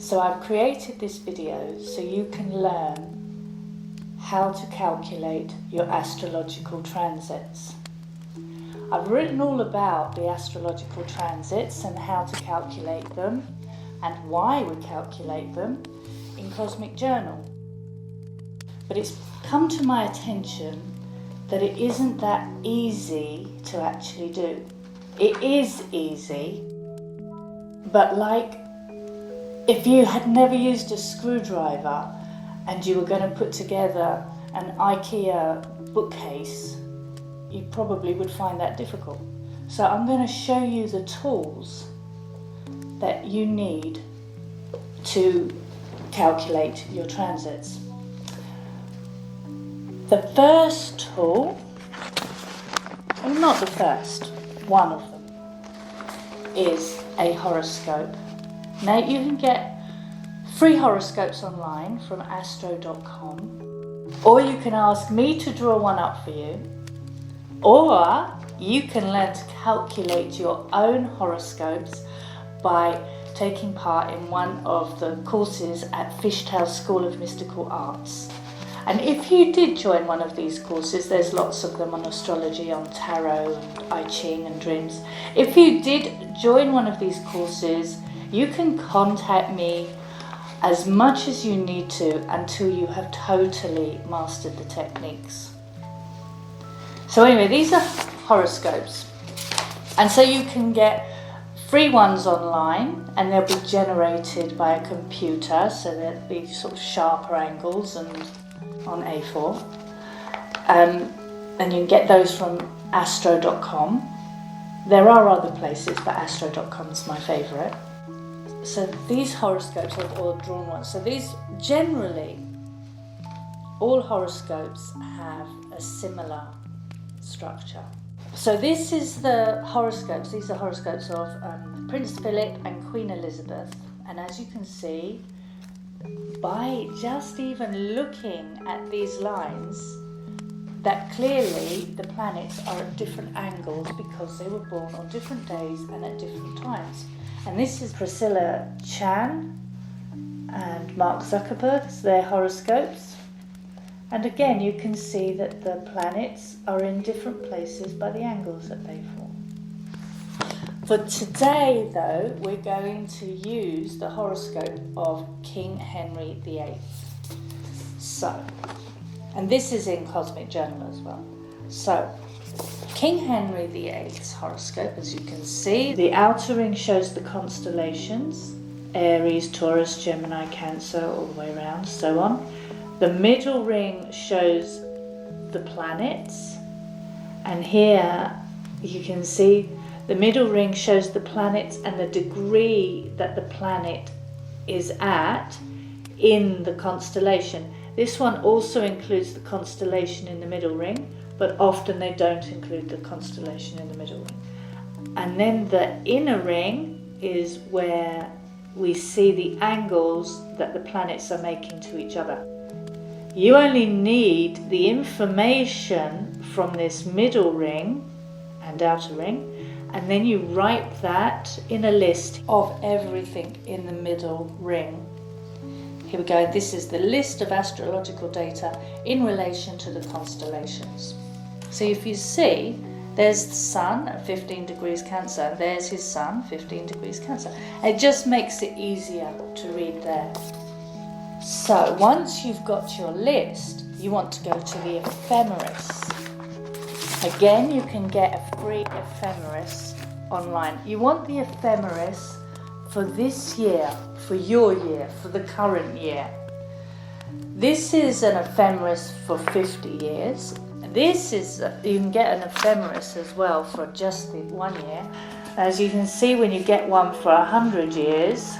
So I've created this video so you can learn how to calculate your astrological transits. I've written all about the astrological transits and how to calculate them and why we calculate them in Cosmic Journal. But it's come to my attention that it isn't that easy to actually do. It is easy, but like if you had never used a screwdriver and you were going to put together an IKEA bookcase, you probably would find that difficult. So I'm going to show you the tools that you need to calculate your transits. The first tool, well, not the first, one of them, is a horoscope. Now you can get free horoscopes online from astro.com, or you can ask me to draw one up for you, or you can learn to calculate your own horoscopes by taking part in one of the courses at Fishtail School of Mystical Arts. And if you did join one of these courses, there's lots of them on astrology, on tarot, and I Ching and dreams. If you did join one of these courses, you can contact me as much as you need to until you have totally mastered the techniques. So anyway, these are horoscopes. And so you can get free ones online, and they'll be generated by a computer, so there'll be sort of sharper angles and on A4. And you can get those from astro.com. There are other places, but astro.com is my favourite. So these horoscopes are all drawn ones. So these, generally, all horoscopes have a similar structure. So this is the horoscopes. These are horoscopes of Prince Philip and Queen Elizabeth. And as you can see, by just even looking at these lines, that clearly the planets are at different angles because they were born on different days and at different times. And this is Priscilla Chan and Mark Zuckerberg's, their horoscopes. And again, you can see that the planets are in different places by the angles that they form. For today, though, we're going to use the horoscope of King Henry VIII. So, and this is in Cosmic Journal as well. So, King Henry VIII's horoscope, as you can see, the outer ring shows the constellations, Aries, Taurus, Gemini, Cancer, all the way around, so on. The middle ring shows the planets, and here you can see the middle ring shows the planets and the degree that the planet is at in the constellation. This one also includes the constellation in the middle ring, but often they don't include the constellation in the middle ring. And then the inner ring is where we see the angles that the planets are making to each other. You only need the information from this middle ring and outer ring, and then you write that in a list of everything in the middle ring. Here we go. This is the list of astrological data in relation to the constellations. So if you see, there's the Sun at 15 degrees Cancer, and there's his Sun, 15 degrees Cancer. It just makes it easier to read there. So once you've got your list, you want to go to the ephemeris. Again, you can get a free ephemeris online. You want the ephemeris for this year, for your year, for the current year. This is an ephemeris for 50 years. This is, you can get an ephemeris as well for just the 1 year. As you can see, when you get one for 100 years,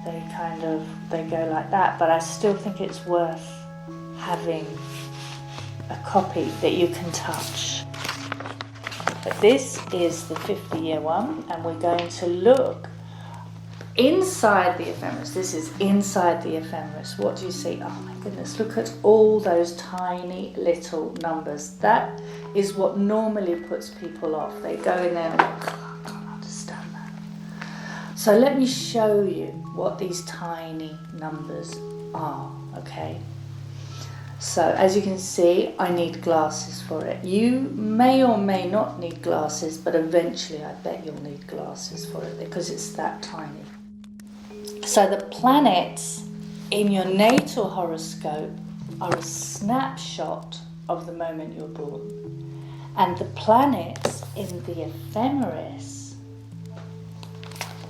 they go like that, but I still think it's worth having a copy that you can touch. But this is the 50-year one, and we're going to look inside the ephemeris. This is inside the ephemeris. What do you see? Oh my goodness, look at all those tiny little numbers. That is what normally puts people off. They go in there and I can't understand that. So let me show you what these tiny numbers are, okay? So as you can see, I need glasses for it. You may or may not need glasses, but eventually I bet you'll need glasses for it because it's that tiny. So the planets in your natal horoscope are a snapshot of the moment you're born. And the planets in the ephemeris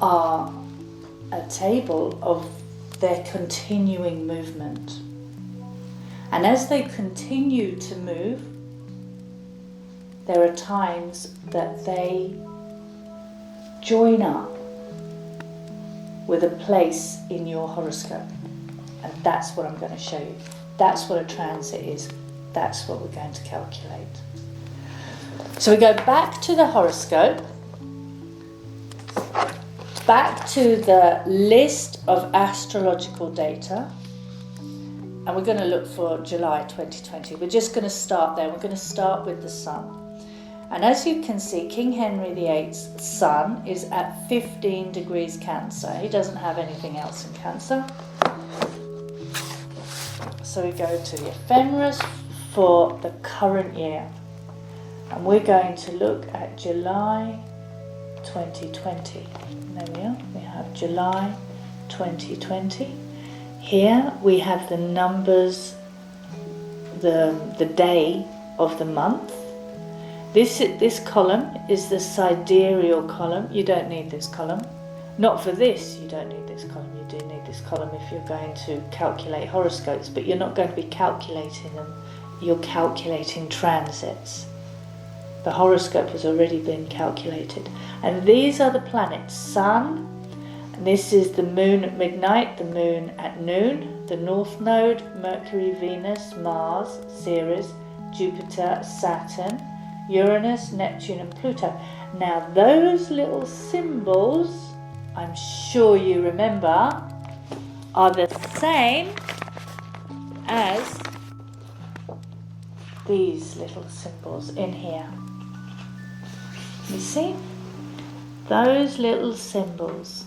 are a table of their continuing movement. And as they continue to move, there are times that they join up with a place in your horoscope. And that's what I'm going to show you. That's what a transit is. That's what we're going to calculate. So we go back to the horoscope, back to the list of astrological data, and we're going to look for July 2020. We're just going to start there. We're going to start with the sun. And as you can see, King Henry VIII's sun is at 15 degrees Cancer. He doesn't have anything else in Cancer. So we go to the ephemeris for the current year. And we're going to look at July 2020. There we are. We have July 2020. Here we have the numbers, the day of the month. This column is the sidereal column. You don't need this column. Not for this, you don't need this column. You do need this column if you're going to calculate horoscopes, but you're not going to be calculating them. You're calculating transits. The horoscope has already been calculated. And these are the planets. Sun, and this is the moon at midnight, the moon at noon, the north node, Mercury, Venus, Mars, Ceres, Jupiter, Saturn, Uranus, Neptune and Pluto. Now those little symbols, I'm sure you remember, are the same as these little symbols in here. You see? Those little symbols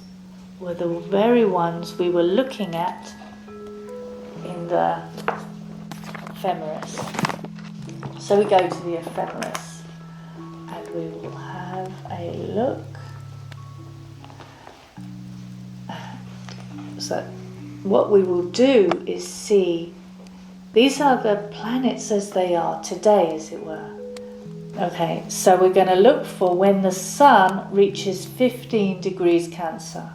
were the very ones we were looking at in the ephemeris. So we go to the ephemeris and we will have a look. So what we will do is see, these are the planets as they are today, as it were. Okay, so we're going to look for when the sun reaches 15 degrees Cancer.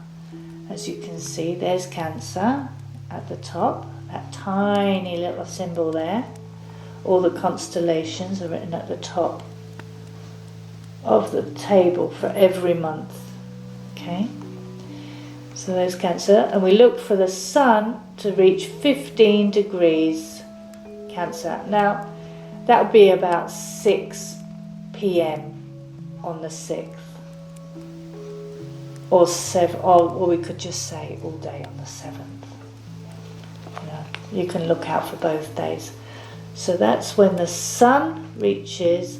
As you can see, there's Cancer at the top, that tiny little symbol there. All the constellations are written at the top of the table for every month. Okay, so there's Cancer, and we look for the sun to reach 15 degrees Cancer. Now, that would be about 6 p.m. on the 6th, or 7, or we could just say all day on the 7th. You can look out for both days. So that's when the sun reaches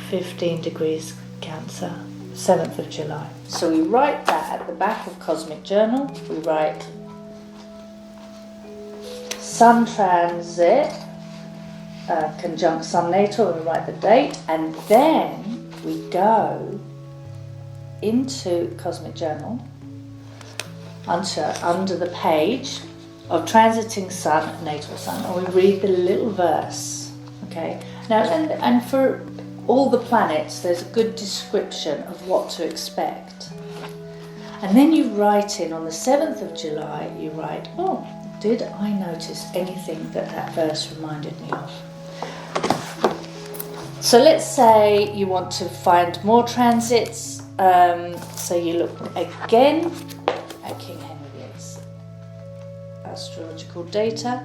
15 degrees Cancer, 7th of July. So we write that at the back of Cosmic Journal. We write Sun Transit, conjunct Sun Natal, and we write the date, and then we go into Cosmic Journal under the page of transiting Sun, natal Sun, and we read the little verse. Okay, now and for all the planets there's a good description of what to expect, and then you write in on the 7th of July, you write, oh, did I notice anything that verse reminded me of? So let's say you want to find more transits, so you look again at King Henry VIII's astrological data.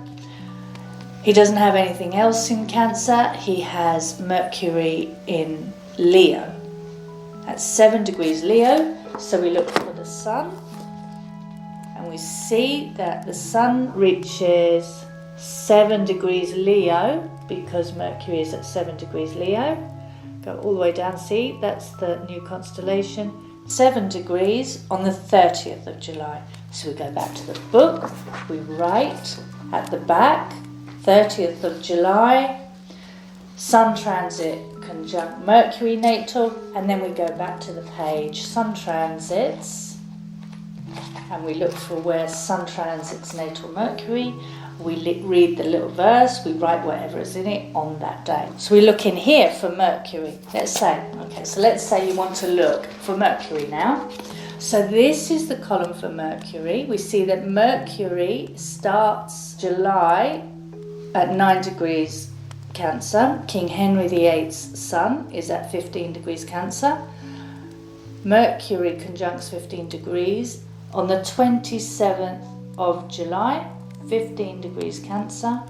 He doesn't have anything else in Cancer. He has Mercury in Leo at 7 degrees Leo. So we look for the sun, and we see that the sun reaches 7 degrees Leo because Mercury is at 7 degrees Leo. Go all the way down, see, that's the new constellation, 7 degrees on the 30th of July. So we go back to the book, we write at the back, 30th of July, Sun transit conjunct Mercury natal, and then we go back to the page, Sun transits, and we look for where Sun transits natal Mercury. We read the little verse, we write whatever is in it on that day. So we look in here for Mercury. Let's say you want to look for Mercury now. So this is the column for Mercury. We see that Mercury starts July at 9 degrees Cancer. King Henry VIII's sun is at 15 degrees Cancer. Mercury conjuncts 15 degrees on the 27th of July, 15 degrees Cancer.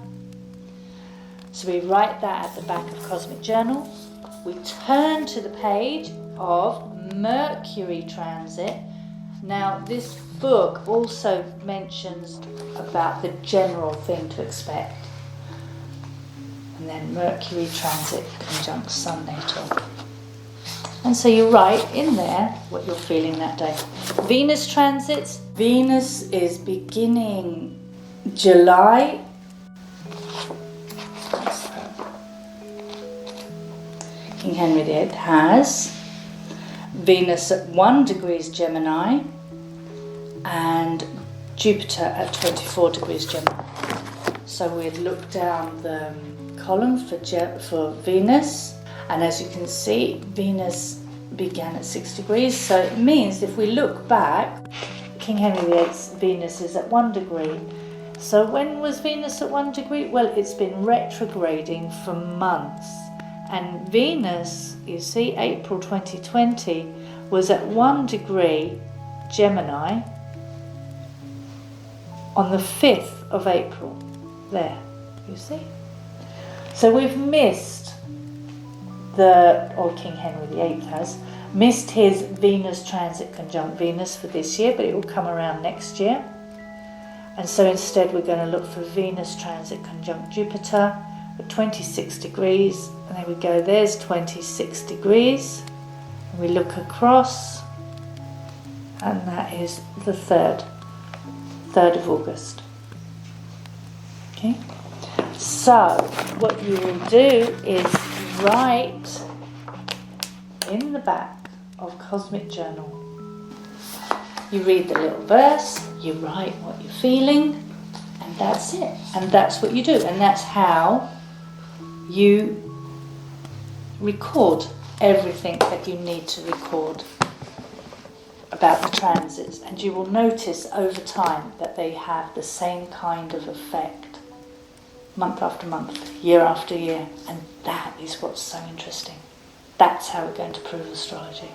So we write that at the back of Cosmic Journal. We turn to the page of Mercury transit. Now this book also mentions about the general thing to expect. And then Mercury transit conjunct Sun natal. And so you write in there what you're feeling that day. Venus transits. Venus is beginning July. King Henry VIII has Venus at 1 degrees Gemini and Jupiter at 24 degrees Gemini. So we'd look down the column for Venus, and as you can see, Venus began at 6 degrees. So it means if we look back, King Henry VIII's Venus is at 1 degree. So when was Venus at 1 degree? Well, it's been retrograding for months. And Venus, you see, April 2020, was at 1 degree Gemini on the 5th of April. There, you see. So we've missed King Henry VIII has missed his Venus transit conjunct Venus for this year, but it will come around next year. And so instead we're going to look for Venus transit conjunct Jupiter at 26 degrees. And there we go, there's 26 degrees. And we look across, and that is the 3rd of August. Okay. So what you will do is write in the back of Cosmic Journal. You read the little verse, you write what you're feeling, and that's it. And that's what you do. And that's how you record everything that you need to record about the transits. And you will notice over time that they have the same kind of effect. Month after month, year after year, and that is what's so interesting. That's how we're going to prove astrology.